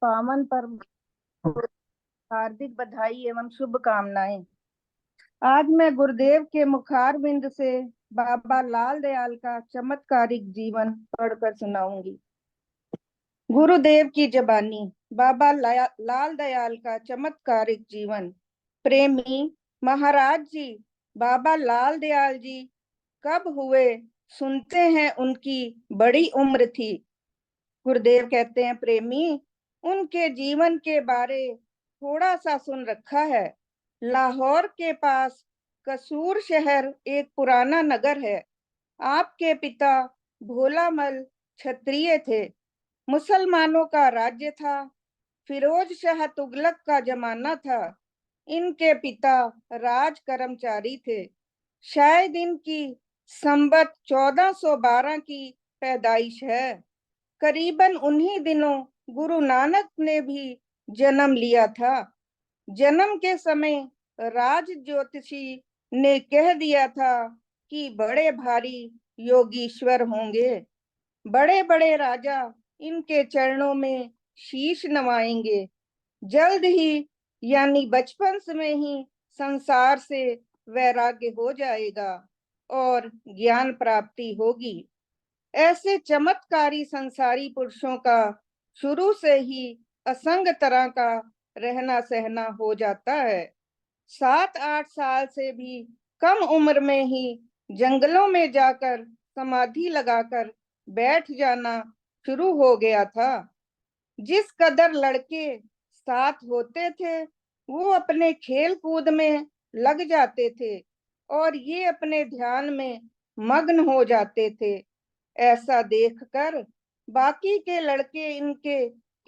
पावन पर्व हार्दिक बधाई एवं शुभकामनाएं। आज मैं गुरुदेव के मुखारबिंद से बाबा लाल दयाल का चमत्कारिक जीवन पढ़कर सुनाऊंगी। गुरुदेव की जबानी। बाबा लाल दयाल का चमत्कारिक जीवन। प्रेमी महाराज जी, बाबा लाल दयाल जी कब हुए? सुनते हैं उनकी बड़ी उम्र थी। गुरुदेव कहते हैं, प्रेमी, उनके जीवन के बारे थोड़ा सा सुन रखा है। लाहौर के पास कसूर शहर एक पुराना नगर है। आपके पिता भोलामल क्षत्रिय थे। मुसलमानों का राज्य था। फिरोज शाह तुगलक का जमाना था। इनके पिता राज कर्मचारी थे। शायद इनकी संबत 1412 की पैदाइश है। करीबन उन्हीं दिनों गुरु नानक ने भी जन्म लिया था। जन्म के समय राज ज्योतिषी ने कह दिया था कि बड़े भारी योगीश्वर होंगे। बड़े बड़े राजा इनके चरणों में शीश नवाएंगे। जल्द ही यानी बचपन में ही संसार से वैराग्य हो जाएगा और ज्ञान प्राप्ति होगी। ऐसे चमत्कारी संसारी पुरुषों का शुरू से ही असंग तरह का रहना सहना हो जाता है। 7-8 साल से भी कम उम्र में ही जंगलों में जाकर समाधि लगाकर बैठ जाना शुरू हो गया था। जिस कदर लड़के साथ होते थे वो अपने खेल कूद में लग जाते थे और ये अपने ध्यान में मग्न हो जाते थे। ऐसा देखकर बाकी के लड़के इनके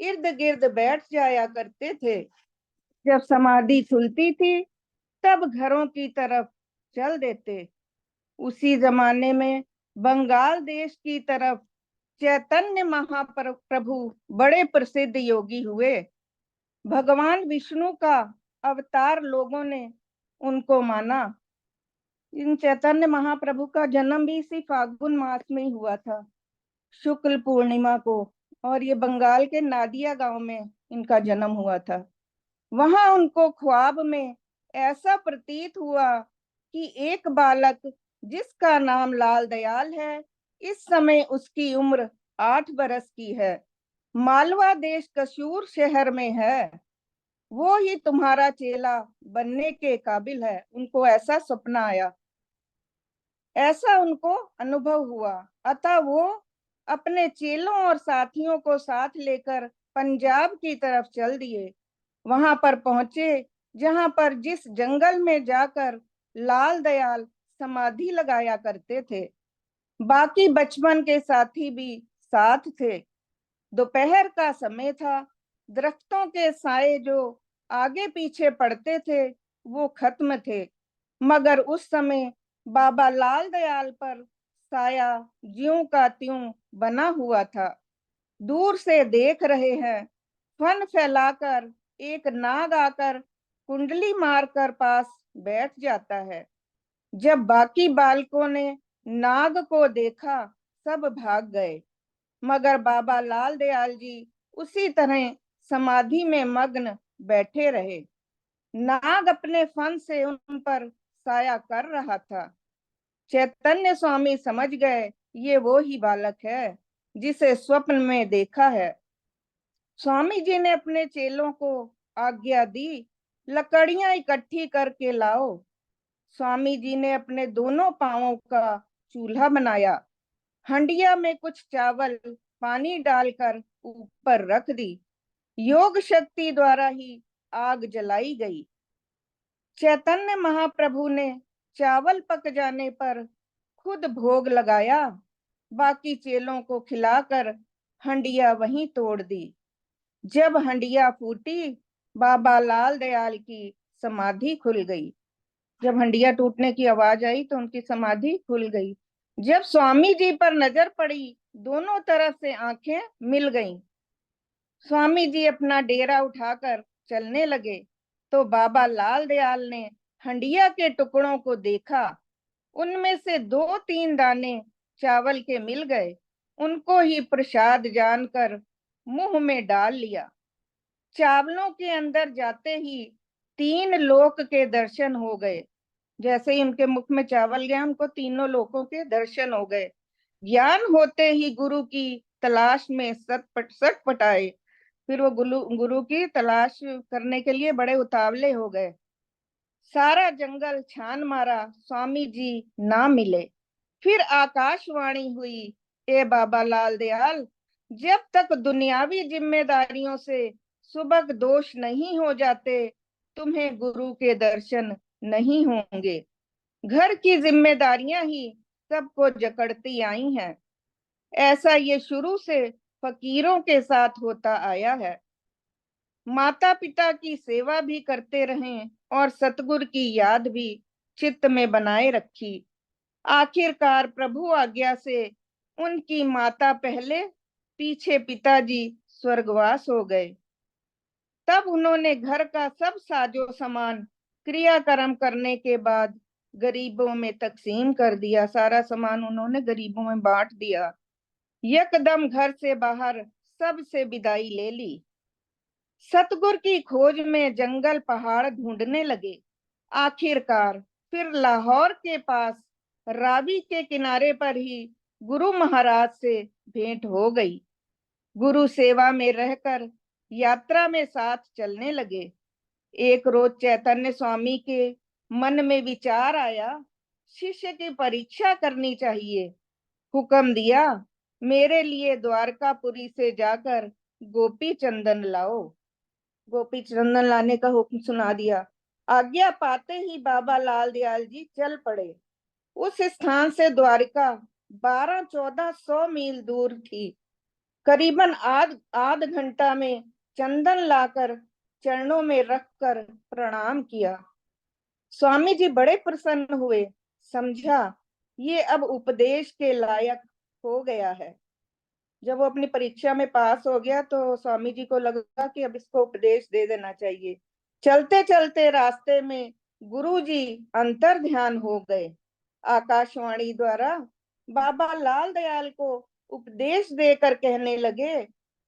इर्द गिर्द बैठ जाया करते थे। जब समाधि खुलती थी तब घरों की तरफ चल देते। उसी जमाने में बंगाल देश की तरफ चैतन्य महाप्रभु बड़े प्रसिद्ध योगी हुए। भगवान विष्णु का अवतार लोगों ने उनको माना। इन चैतन्य महाप्रभु का जन्म भी इसी फाल्गुन मास में ही हुआ था, शुक्ल पूर्णिमा को। और ये बंगाल के नादिया गांव में इनका जन्म हुआ था। वहां उनको ख्वाब में ऐसा प्रतीत हुआ कि एक बालक जिसका नाम लाल दयाल है, इस समय उसकी उम्र 8 बरस की है, मालवा देश कसूर शहर में है। वो ही तुम्हारा चेला बनने के काबिल है। उनको ऐसा सपना आया, ऐसा उनको अनुभव हुआ। अतः वो अपने चेलों और साथियों को साथ लेकर पंजाब की तरफ चल दिए। वहां पर पहुंचे जहां पर जिस जंगल में जाकर लाल दयाल समाधि लगाया करते थे। बाकी बचपन के साथी भी साथ थे। दोपहर का समय था। दरख्तों के साए जो आगे पीछे पड़ते थे वो खत्म थे, मगर उस समय बाबा लाल दयाल पर साया ज्यों का त्यों बना हुआ था। दूर से देख रहे हैं, फन फैलाकर एक नाग आकर कुंडली मारकर पास बैठ जाता है। जब बाकी बालकों ने नाग को देखा सब भाग गए, मगर बाबा लाल दयाल जी उसी तरह समाधि में मग्न बैठे रहे। नाग अपने फन से उन पर साया कर रहा था। चैतन्य स्वामी समझ गए ये वो ही बालक है जिसे स्वप्न में देखा है। स्वामी जी ने अपने चेलों को आज्ञा दी, लकड़ियां इकट्ठी करके लाओ। स्वामी जी ने अपने दोनों पांवों का चूल्हा बनाया। हंडिया में कुछ चावल पानी डालकर ऊपर रख दी। योग शक्ति द्वारा ही आग जलाई गई। चैतन्य महाप्रभु ने चावल पक जाने पर खुद भोग लगाया। बाकी चेलों को खिलाकर हंडिया वहीं तोड़ दी। जब हंडिया फूटी, बाबा लाल दयाल की समाधि खुल गई। जब हंडिया टूटने की आवाज आई तो उनकी समाधि खुल गई। जब स्वामी जी पर नजर पड़ी, दोनों तरफ से आंखें मिल गईं। स्वामी जी अपना डेरा उठाकर चलने लगे तो बाबा लाल दयाल ने हंडिया के टुकड़ों को देखा। उनमें से 2-3 दाने चावल के मिल गए। उनको ही प्रसाद जानकर मुंह में डाल लिया। चावलों के अंदर जाते ही 3 लोक के दर्शन हो गए। जैसे ही उनके मुख में चावल गया, उनको तीनों लोकों के दर्शन हो गए। ज्ञान होते ही गुरु की तलाश में सटपटाए। फिर वो गुरु की तलाश करने के लिए बड़े उतावले हो गए। सारा जंगल छान मारा, स्वामी जी ना मिले। फिर आकाशवाणी हुई, ए बाबा लाल दयाल, जब तक दुनियावी जिम्मेदारियों से सुबह दोष नहीं हो जाते, तुम्हें गुरु के दर्शन नहीं होंगे। घर की जिम्मेदारियां ही सबको जकड़ती आई हैं। ऐसा ये शुरू से फकीरों के साथ होता आया है। माता पिता की सेवा भी करते रहें और सतगुरु की याद भी चित्त में बनाए रखी। आखिरकार प्रभु आज्ञा से उनकी माता पहले, पीछे पिताजी स्वर्गवास हो गए। तब उन्होंने घर का सब साजो सामान क्रियाक्रम करने के बाद गरीबों में तकसीम कर दिया। सारा सामान उन्होंने गरीबों में बांट दिया। यकदम घर से बाहर सबसे विदाई ले ली। सतगुरु की खोज में जंगल पहाड़ ढूंढने लगे। आखिरकार फिर लाहौर के पास रावी के किनारे पर ही गुरु महाराज से भेंट हो गई। गुरु सेवा में रहकर यात्रा में साथ चलने लगे। एक रोज चैतन्य स्वामी के मन में विचार आया, शिष्य की परीक्षा करनी चाहिए। हुक्म दिया, मेरे लिए द्वारकापुरी से जाकर गोपी चंदन लाओ। गोपी चंदन लाने का हुक्म सुना दिया। आज्ञा पाते ही बाबा लाल दयाल जी चल पड़े। उस स्थान से द्वारिका 12-1400 मील दूर थी। करीबन आध घंटा में चंदन लाकर चरणों में रखकर प्रणाम किया। स्वामी जी बड़े प्रसन्न हुए। समझा, ये अब उपदेश के लायक हो गया है। जब वो अपनी परीक्षा में पास हो गया तो स्वामी जी को लगा कि अब इसको उपदेश दे देना चाहिए। चलते चलते रास्ते में गुरु जी अंतर ध्यान हो गए। आकाशवाणी द्वारा बाबा लाल दयाल को उपदेश देकर कहने लगे,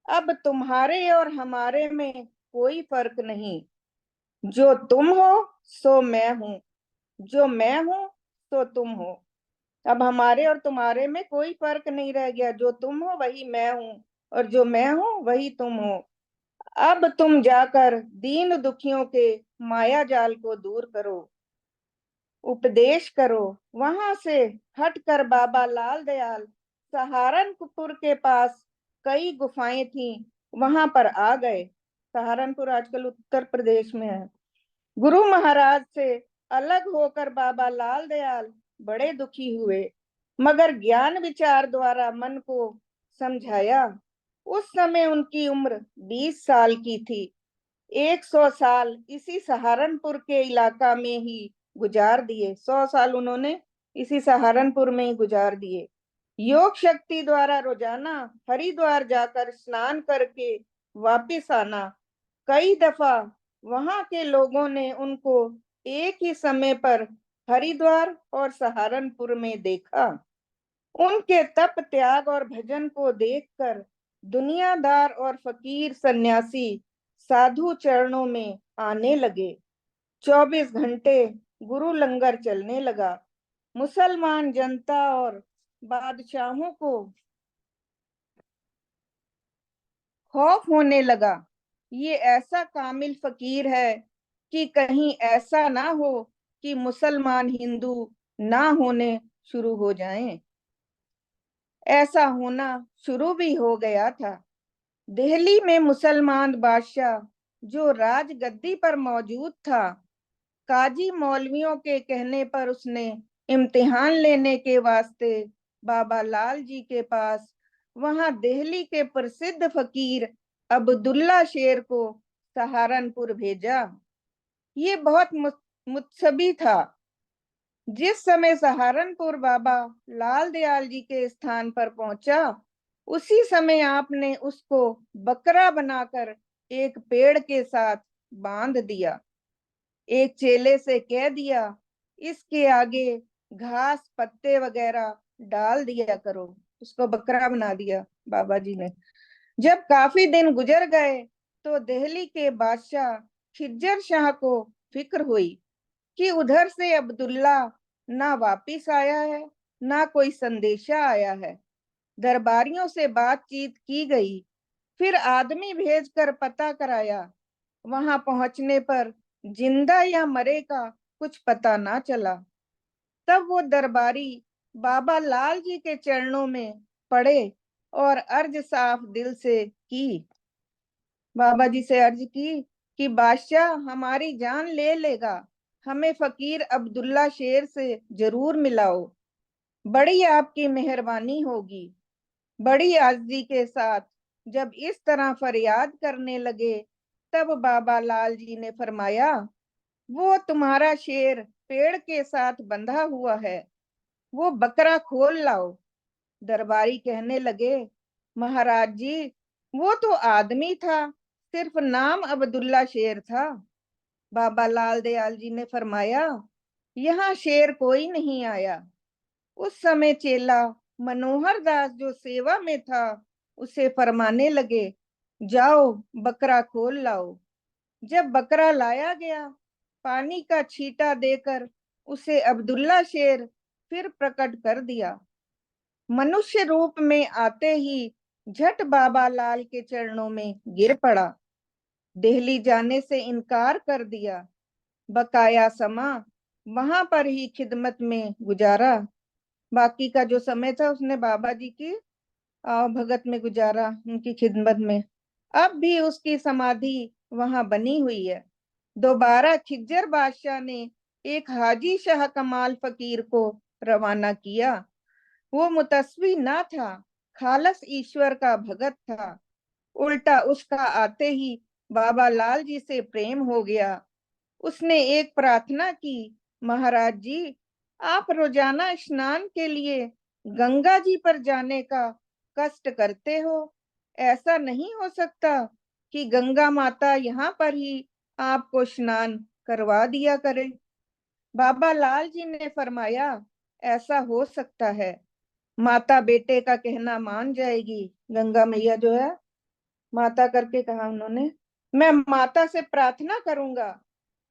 अब तुम्हारे और हमारे में कोई फर्क नहीं। जो तुम हो सो मैं हूं, जो मैं हूं सो तुम हो। अब हमारे और तुम्हारे में कोई फर्क नहीं रह गया। जो तुम हो वही मैं हूं, और जो मैं हूं वही तुम हो। अब तुम जाकर दीन दुखियों के माया जाल को दूर करो, उपदेश करो। वहां से हटकर बाबा लाल दयाल सहारनपुर के पास कई गुफाएं थी, वहां पर आ गए। सहारनपुर आजकल उत्तर प्रदेश में है। गुरु महाराज से अलग होकर बाबा लाल दयाल बड़े दुखी हुए, मगर ज्ञान विचार द्वारा मन को समझाया। उस समय उनकी उम्र 20 साल की थी। 100 साल इसी सहारनपुर के इलाका में ही गुजार दिए। 100 साल उन्होंने इसी सहारनपुर में ही गुजार दिए। योग शक्ति द्वारा रोजाना हरिद्वार जाकर स्नान करके वापिस आना। कई दफा वहां के लोगों ने उनको एक ही समय पर हरिद्वार और सहारनपुर में देखा। उनके तप त्याग और भजन को देखकर दुनियादार और फकीर सन्यासी साधु चरणों में आने लगे। 24 घंटे गुरु लंगर चलने लगा। मुसलमान जनता और बादशाहों को खौफ होने लगा। ये ऐसा कामिल फकीर है कि कहीं ऐसा ना हो कि मुसलमान हिंदू ना होने शुरू हो जाएं। ऐसा होना शुरू भी हो गया था। दिल्ली में मुसलमान बादशाह जो राजगद्दी पर मौजूद था, काजी मौलवियों के कहने पर उसने इम्तिहान लेने के वास्ते बाबा लाल जी के पास वहां दिल्ली के प्रसिद्ध फकीर अब्दुल्ला शेर को सहारनपुर भेजा। ये बहुत मुत्सबी था। जिस समय सहारनपुर बाबा लाल दयाल जी के स्थान पर पहुंचा, उसी समय आपने उसको बकरा बनाकर एक पेड़ के साथ बांध दिया। एक चेले से कह दिया, इसके आगे घास पत्ते वगैरह डाल दिया करो। उसको बकरा बना दिया बाबा जी ने। जब काफी दिन गुजर गए तो दिल्ली के बादशाह खिज्जर शाह को फिक्र हुई कि उधर से अब्दुल्ला ना वापिस आया है, ना कोई संदेशा आया है। दरबारियों से बातचीत की गई, फिर आदमी भेजकर पता कराया। वहां पहुंचने पर जिंदा या मरे का कुछ पता ना चला। तब वो दरबारी बाबा लाल जी के चरणों में पड़े और अर्ज साफ दिल से की। बाबा जी से अर्ज की कि बादशाह हमारी जान ले लेगा, हमें फकीर अब्दुल्ला शेर से जरूर मिलाओ। बड़ी आपकी मेहरबानी होगी। बड़ी आजिज़ी के साथ जब इस तरह फरियाद करने लगे, तब बाबा लाल जी ने फरमाया, वो तुम्हारा शेर पेड़ के साथ बंधा हुआ है, वो बकरा खोल लाओ। दरबारी कहने लगे, महाराज जी, वो तो आदमी था, सिर्फ नाम अब्दुल्ला शेर था। बाबा लाल दयाल जी ने फरमाया, यहाँ शेर कोई नहीं आया। उस समय चेला मनोहर दास जो सेवा में था, उसे फरमाने लगे, जाओ बकरा खोल लाओ। जब बकरा लाया गया, पानी का छींटा देकर उसे अब्दुल्ला शेर फिर प्रकट कर दिया। मनुष्य रूप में आते ही झट बाबा लाल के चरणों में गिर पड़ा। दिल्ली जाने से इनकार कर दिया। बकाया समा वहां पर ही खिदमत में गुजारा। बाकी का जो समय था उसने बाबा जी की भगत में गुजारा, उनकी खिदमत में। अब भी उसकी समाधि वहां बनी हुई है। दोबारा खिज्जर बादशाह ने एक हाजी शाह कमाल फकीर को रवाना किया। वो मुतस्वी ना था, खालस ईश्वर का भगत था। उल्टा उसका आते ही बाबा लाल जी से प्रेम हो गया। उसने एक प्रार्थना की, महाराज जी, आप रोजाना स्नान के लिए गंगा जी पर जाने का कष्ट करते हो। ऐसा नहीं हो सकता कि गंगा माता यहाँ पर ही आपको स्नान करवा दिया करे। बाबा लाल जी ने फरमाया, ऐसा हो सकता है। माता बेटे का कहना मान जाएगी। गंगा मैया जो है, माता करके कहा उन्होंने, मैं माता से प्रार्थना करूंगा।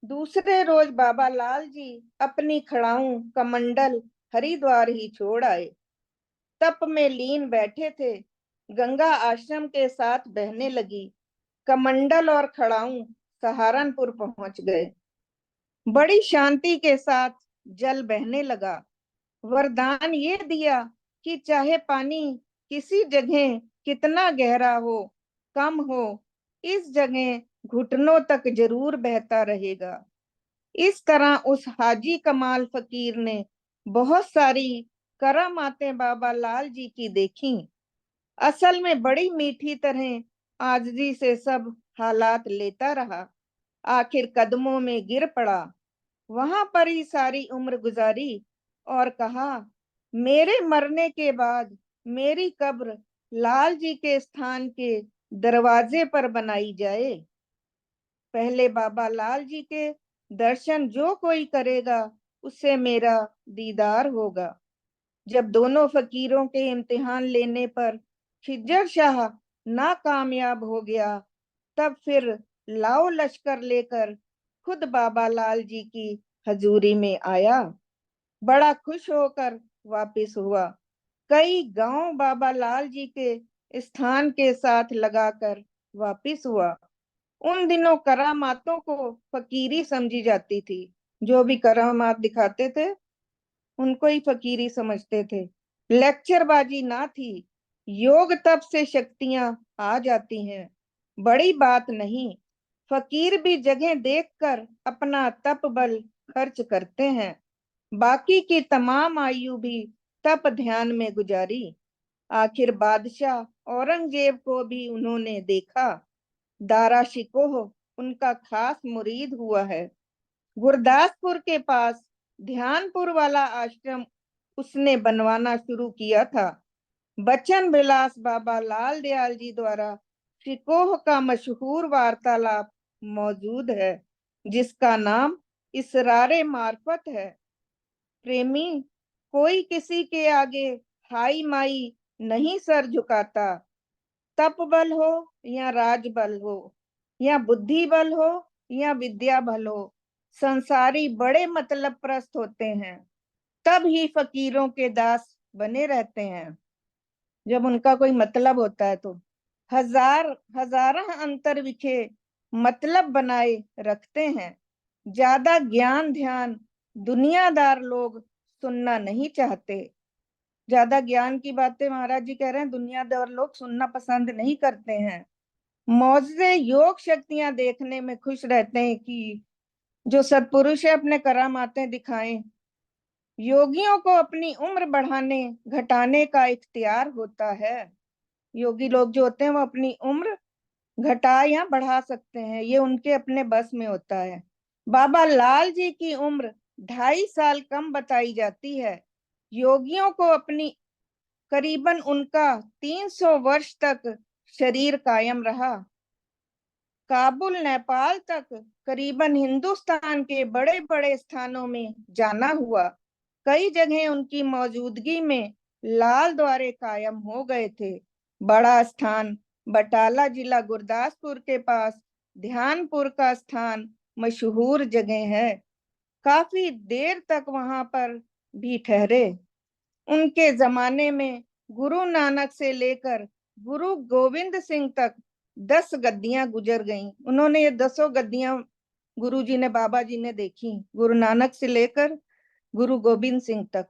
दूसरे रोज बाबा लाल जी अपनी खड़ाऊं कमंडल हरिद्वार ही छोड़ आए। तप में लीन बैठे थे। गंगा आश्रम के साथ बहने लगी। कमंडल और खड़ाऊं सहारनपुर पहुंच गए। बड़ी शांति के साथ जल बहने लगा। वरदान ये दिया कि चाहे पानी किसी जगह कितना गहरा हो, कम हो, इस जगह घुटनों तक जरूर बहता रहेगा। इस तरह उस हाजी कमाल फकीर ने बहुत सारी करामातें बाबा लाल जी की देखी। असल में बड़ी मीठी तरह आजिज़ी से सब हालात लेता रहा। आखिर कदमों में गिर पड़ा। वहां पर ही सारी उम्र गुजारी और कहा, मेरे मरने के बाद मेरी कब्र लाल जी के स्थान के दरवाजे पर बनाई जाए। पहले बाबा लाल जी के दर्शन जो कोई करेगा, उससे मेरा दीदार होगा। जब दोनों फकीरों के इम्तिहान लेने पर खिज्जर शाह नाकामयाब हो गया, तब फिर लाओ लश्कर लेकर खुद बाबा लाल जी की हजूरी में आया। बड़ा खुश होकर वापिस हुआ। कई गांव बाबा लाल जी के स्थान के साथ लगाकर वापिस हुआ। उन दिनों करामातों को फकीरी समझी जाती थी। जो भी करामात दिखाते थे, उनको ही फकीरी समझते थे। लेक्चरबाजी ना थी। योग तप से शक्तियां आ जाती हैं, बड़ी बात नहीं। फकीर भी जगह देखकर अपना तप बल खर्च करते हैं। बाकी की तमाम आयु भी तप ध्यान में गुजारी। आखिर बादशाह औरंगजेब को भी उन्होंने देखा। दारा शिकोह उनका खास मुरीद हुआ है। गुरदासपुर के पास ध्यानपुर वाला आश्रम उसने बनवाना शुरू किया था। बच्चन विलास बाबा लाल दयाल जी द्वारा शिकोह का मशहूर वार्तालाप मौजूद है, जिसका नाम इसरारे मार्फत है। प्रेमी, कोई किसी के आगे हाई माई नहीं सर झुकाता, तप बल हो या राज बल हो। या बुद्धि बल हो या विद्या बल हो, संसारी बड़े मतलब प्रस्त होते हैं, तब ही फकीरों के दास बने रहते हैं। जब उनका कोई मतलब होता है तो हजारा अंतर विखे मतलब बनाए रखते हैं। ज्यादा ज्ञान ध्यान दुनियादार लोग सुनना नहीं चाहते। ज्यादा ज्ञान की बातें महाराज जी कह रहे हैं, दुनियादार लोग सुनना पसंद नहीं करते हैं। मौज से योग शक्तियां देखने में खुश रहते हैं कि जो सत्पुरुष है अपने करामातें दिखाएं। योगियों को अपनी उम्र बढ़ाने घटाने का इख्तियार होता है। योगी लोग जो होते हैं वो अपनी उम्र घटा या बढ़ा सकते हैं, ये उनके अपने बस में होता है। बाबा लाल जी की उम्र 2.5 साल कम बताई जाती है। योगियों को अपनी करीबन उनका 300 वर्ष तक शरीर कायम रहा। काबुल नेपाल तक करीबन हिंदुस्तान के बड़े बड़े स्थानों में जाना हुआ। कई जगह उनकी मौजूदगी में लाल द्वारे कायम हो गए थे। बड़ा स्थान बटाला जिला गुरदासपुर के पास ध्यानपुर का स्थान मशहूर जगह है। काफी देर तक वहां पर भी ठहरे। उनके जमाने में गुरु नानक से लेकर गुरु गोविंद सिंह तक 10 गद्दियां गुजर गईं। उन्होंने ये 10 गद्दियां गुरु जी ने बाबा जी ने देखी, गुरु नानक से लेकर गुरु गोविंद सिंह तक।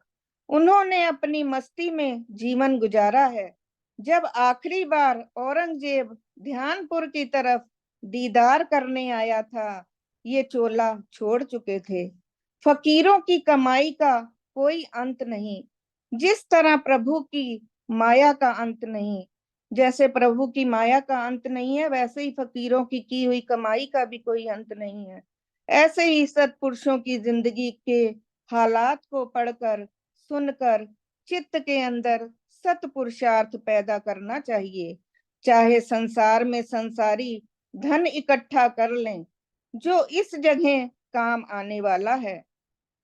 उन्होंने अपनी मस्ती में जीवन गुजारा है। जब आखिरी बार औरंगजेब ध्यानपुर की तरफ दीदार करने आया था, ये चोला छोड़ चुके थे। फकीरों की कमाई का कोई अंत नहीं। जिस तरह प्रभु की माया का अंत नहीं, जैसे प्रभु की माया का अंत नहीं है, वैसे ही फकीरों की हुई कमाई का भी कोई अंत नहीं है। ऐसे ही सत्पुरुषों की जिंदगी के हालात को पढ़कर सुनकर चित्त के अंदर सत पुरुषार्थ पैदा करना चाहिए। चाहे संसार में संसारी धन इकट्ठा कर लें जो इस जगह काम आने वाला है,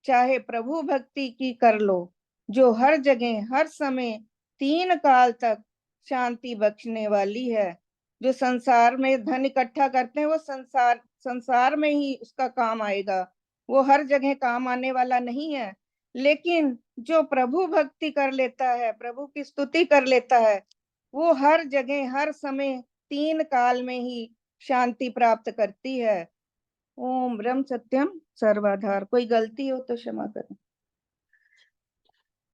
चाहे प्रभु भक्ति की कर लो जो हर जगह हर समय 3 काल तक शांति बख्शने वाली है। जो संसार में धन इकट्ठा करते हैं वो संसार संसार में ही उसका काम आएगा, वो हर जगह काम आने वाला नहीं है। लेकिन जो प्रभु भक्ति कर लेता है, प्रभु की स्तुति कर लेता है, वो हर जगह हर समय 3 काल में ही शांति प्राप्त करती है। ओम ब्रह्म सत्यम सर्वाधार। कोई गलती हो तो क्षमा करें।